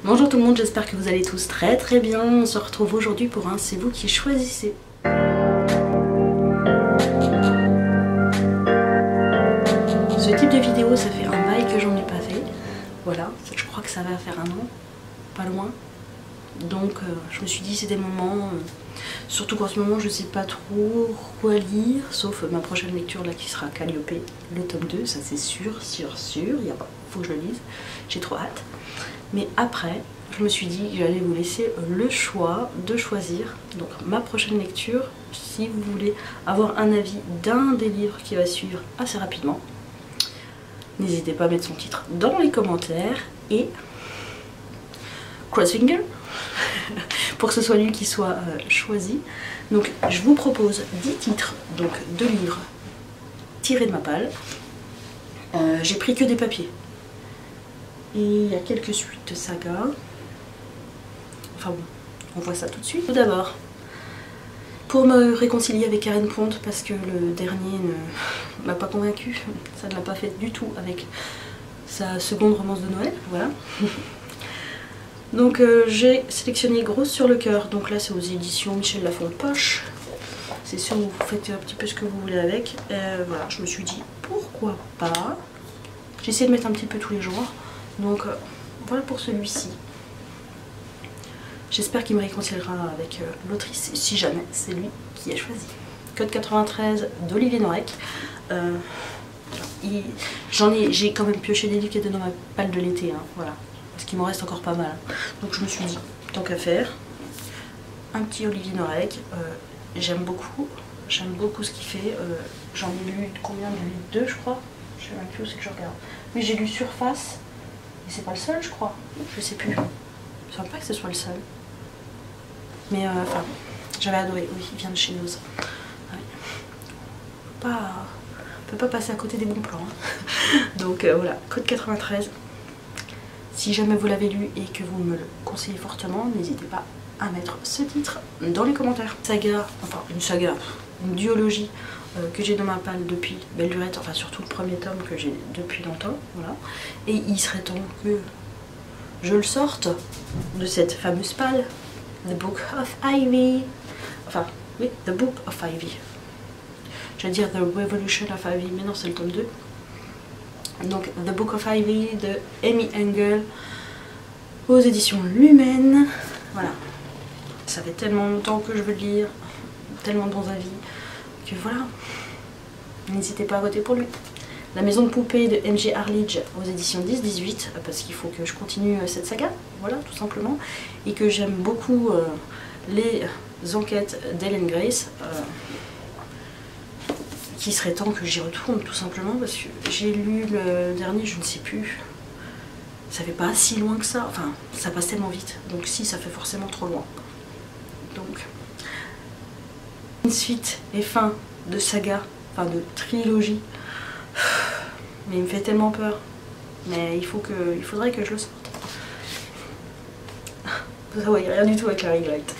Bonjour tout le monde, j'espère que vous allez tous très très bien. On se retrouve aujourd'hui pour un C'est vous qui choisissez. Ce type de vidéo, ça fait un bail que j'en ai pas fait. Voilà, je crois que ça va faire un an, pas loin. Donc je me suis dit c'était le moment, surtout qu'en ce moment je sais pas trop quoi lire, sauf ma prochaine lecture là qui sera Calliope, le tome 2, ça c'est sûr, faut que je le lise, j'ai trop hâte. Mais après, je me suis dit que j'allais vous laisser le choix de choisir donc ma prochaine lecture, si vous voulez avoir un avis d'un des livres qui va suivre assez rapidement. N'hésitez pas à mettre son titre dans les commentaires et crossfinger pour que ce soit lui qui soit choisi. Donc je vous propose 10 titres donc de livres tirés de ma palle. J'ai pris que des papiers. Et il y a quelques suites de sagas. Enfin bon, on voit ça tout de suite. Tout d'abord, pour me réconcilier avec Karen Ponte, parce que le dernier ne m'a pas convaincue, ça ne l'a pas fait du tout avec sa seconde romance de Noël, voilà. Donc j'ai sélectionné Grosse sur le cœur, donc là c'est aux éditions Michel Lafon Poche. C'est sûr, vous faites un petit peu ce que vous voulez avec. Voilà, je me suis dit pourquoi pas. J'ai essayé de mettre un petit peu tous les genres. Donc voilà pour celui-ci. J'espère qu'il me réconciliera avec l'autrice, si jamais c'est lui qui a choisi. Code 93 d'Olivier Norek. J'ai quand même pioché des livres qui étaient dans ma palle de l'été, hein, voilà. Parce qu'il m'en reste encore pas mal. Donc je me suis dit, tant qu'à faire, un petit Olivier Norek. J'aime beaucoup ce qu'il fait. J'en ai lu combien de 2 je crois. Je sais même plus où c'est que je regarde. Mais j'ai lu Surface. Et c'est pas le seul je crois. Je sais plus. Je ne pas que ce soit le seul. Mais enfin, j'avais adoré. Oui, il vient de chez nous. Ouais. On peut pas passer à côté des bons plans. Hein. Donc voilà, Code 93. Si jamais vous l'avez lu et que vous me le conseillez fortement, n'hésitez pas à mettre ce titre dans les commentaires. Une duologie que j'ai dans ma palle depuis Belle Lurette, enfin surtout le premier tome que j'ai depuis longtemps, voilà. Et il serait temps que je le sorte de cette fameuse palle, The Book of Ivy. Enfin, oui, The Book of Ivy. J'allais dire The Revolution of Ivy, mais non, c'est le tome 2. Donc, The Book of Ivy de Amy Engel aux éditions Lumen. Voilà. Ça fait tellement longtemps que je veux le lire, tellement de bons avis, que voilà. N'hésitez pas à voter pour lui. La maison de poupée de M.J. Arledge aux éditions 10-18, parce qu'il faut que je continue cette saga, voilà, tout simplement. Et que j'aime beaucoup les enquêtes d'Ellen Grace. Qu'il serait temps que j'y retourne, tout simplement, parce que j'ai lu le dernier, je ne sais plus. Ça fait pas si loin que ça, enfin, ça passe tellement vite. Donc si, ça fait forcément trop loin. Donc, une suite et fin de saga, enfin de trilogie. Mais il me fait tellement peur. Mais il faudrait que je le sorte. Ça voyait rien du tout avec la Light.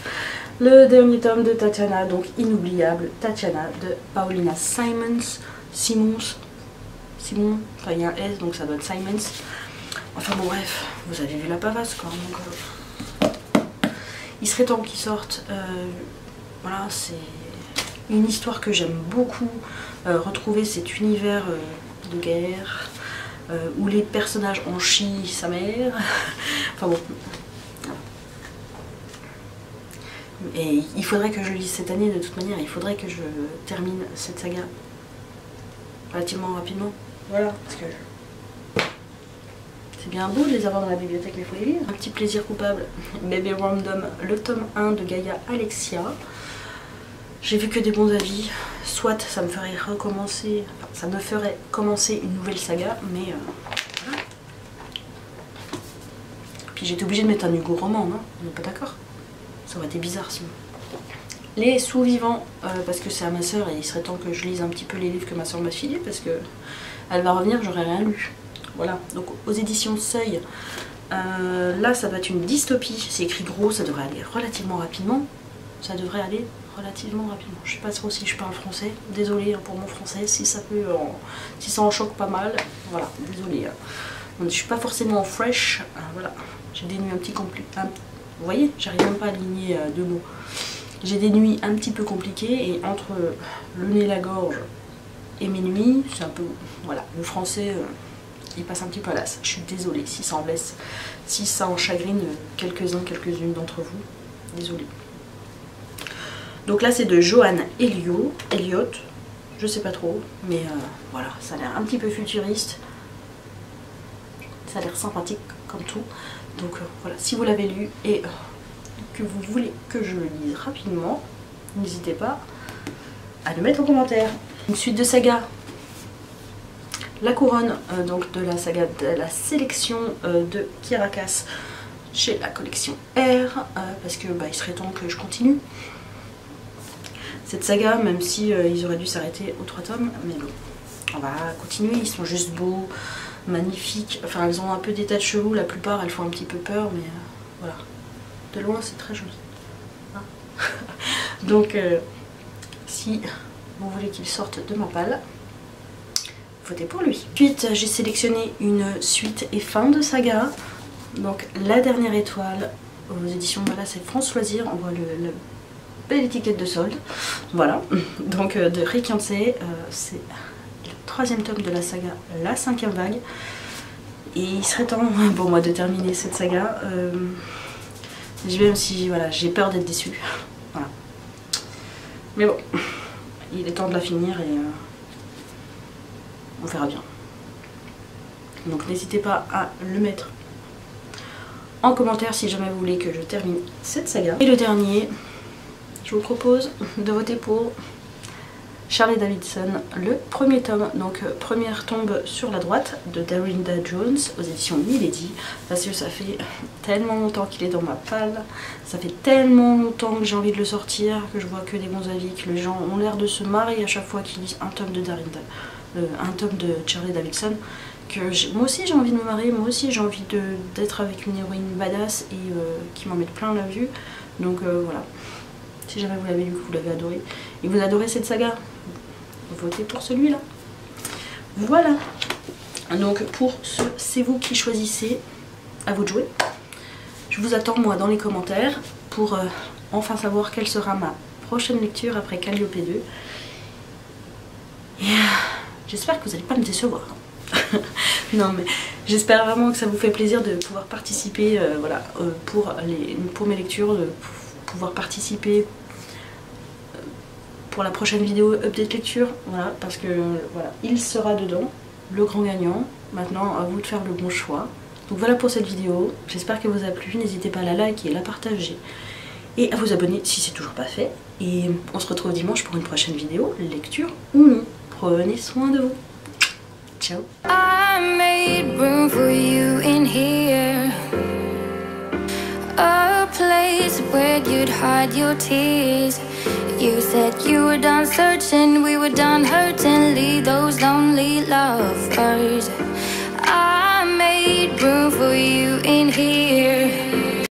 Le dernier tome de Tatiana, donc inoubliable, Tatiana de Paulina Simon, enfin il y a un S donc ça doit être Simons. Enfin bon bref, vous avez vu la pavasse quoi. Donc, il serait temps qu'il sorte. Voilà, c'est une histoire que j'aime beaucoup. Retrouver cet univers de guerre où les personnages en chient sa mère. Enfin bon. Et il faudrait que je lise cette année de toute manière, il faudrait que je termine cette saga relativement rapidement. Voilà, parce que c'est bien beau de les avoir dans la bibliothèque, mais il faut les lire. Un petit plaisir coupable, Baby Random, le tome 1 de Gaïa Alexia. J'ai vu que des bons avis, soit ça me ferait recommencer, enfin, ça me ferait commencer une nouvelle saga, mais voilà. Puis j'étais obligée de mettre un Hugo roman, non? On n'est pas d'accord? Ça aurait été bizarre sinon. Les sous-vivants, parce que c'est à ma soeur et il serait temps que je lise un petit peu les livres que ma soeur m'a filés parce que elle va revenir, j'aurai rien lu. Voilà, donc aux éditions Seuil, là ça doit être une dystopie, c'est écrit gros, ça devrait aller relativement rapidement. Ça devrait aller relativement rapidement. Je sais pas trop si je parle français, désolée pour mon français, si ça en choque pas mal, voilà, désolée. Je suis pas forcément fresh, voilà. J'ai des nuits un petit compliquées. Vous voyez, j'arrive même pas à aligner deux mots. J'ai des nuits un petit peu compliquées et entre le nez, la gorge et mes nuits, c'est un peu... Voilà, le français, il passe un petit peu à l'as. Je suis désolée si ça en blesse, si ça en chagrine quelques-uns, quelques-unes d'entre vous. Désolée. Donc là, c'est de Johan Elliot, je sais pas trop, mais voilà, ça a l'air un petit peu futuriste. Ça a l'air sympathique comme tout. Donc voilà, si vous l'avez lu et que vous voulez que je le lise rapidement, n'hésitez pas à le mettre en commentaire. Une suite de saga, La Couronne, donc de la saga de la sélection de Kirakas chez la collection R, parce que il serait temps que je continue cette saga, même si ils auraient dû s'arrêter aux 3 tomes, mais bon, on va continuer, ils sont juste beaux, magnifiques, enfin elles ont un peu des tas de cheveux, la plupart elles font un petit peu peur, mais voilà, de loin c'est très joli. Hein. Donc si vous voulez qu'il sorte de ma palle, votez pour lui. Ensuite j'ai sélectionné une suite et fin de saga, donc La Dernière Étoile aux éditions, voilà, c'est France Loisirs, on voit le belle étiquette de solde, voilà, donc de Rick Yancey, c'est le 3e tome de la saga La 5e Vague, et il serait temps pour moi de terminer cette saga, même si voilà, j'ai peur d'être déçue, voilà, mais bon, il est temps de la finir et on verra bien. Donc n'hésitez pas à le mettre en commentaire si jamais vous voulez que je termine cette saga. Et le dernier, je vous propose de voter pour Charlie Davidson, le 1er tome, donc première tombe sur la droite de Darynda Jones aux éditions Milady, parce que ça fait tellement longtemps qu'il est dans ma palle, ça fait tellement longtemps que j'ai envie de le sortir, que je vois que des bons avis, que les gens ont l'air de se marrer à chaque fois qu'ils lisent un tome de Darynda, un tome de Charlie Davidson, que moi aussi j'ai envie de me marrer, moi aussi j'ai envie d'être avec une héroïne badass et qui m'en mette plein la vue, donc voilà. Si jamais vous l'avez lu, que vous l'avez adoré, et vous adorez cette saga, votez pour celui-là. Voilà. Donc pour ce, c'est vous qui choisissez, à vous de jouer. Je vous attends moi dans les commentaires pour enfin savoir quelle sera ma prochaine lecture après Calliope 2. Et j'espère que vous n'allez pas me décevoir. Non mais j'espère vraiment que ça vous fait plaisir de pouvoir participer, voilà, pour mes lectures, de pouvoir participer pour la prochaine vidéo update lecture, voilà, parce que voilà, il sera dedans, le grand gagnant. Maintenant à vous de faire le bon choix. Donc voilà pour cette vidéo, j'espère qu'elle vous a plu, n'hésitez pas à la liker, la partager et à vous abonner si c'est toujours pas fait. Et on se retrouve dimanche pour une prochaine vidéo, lecture ou non. Prenez soin de vous. Ciao. I made room for you in here. A place where you'd hide your tears. You said you were done searching, we were done hurting. Leave those lonely lovers.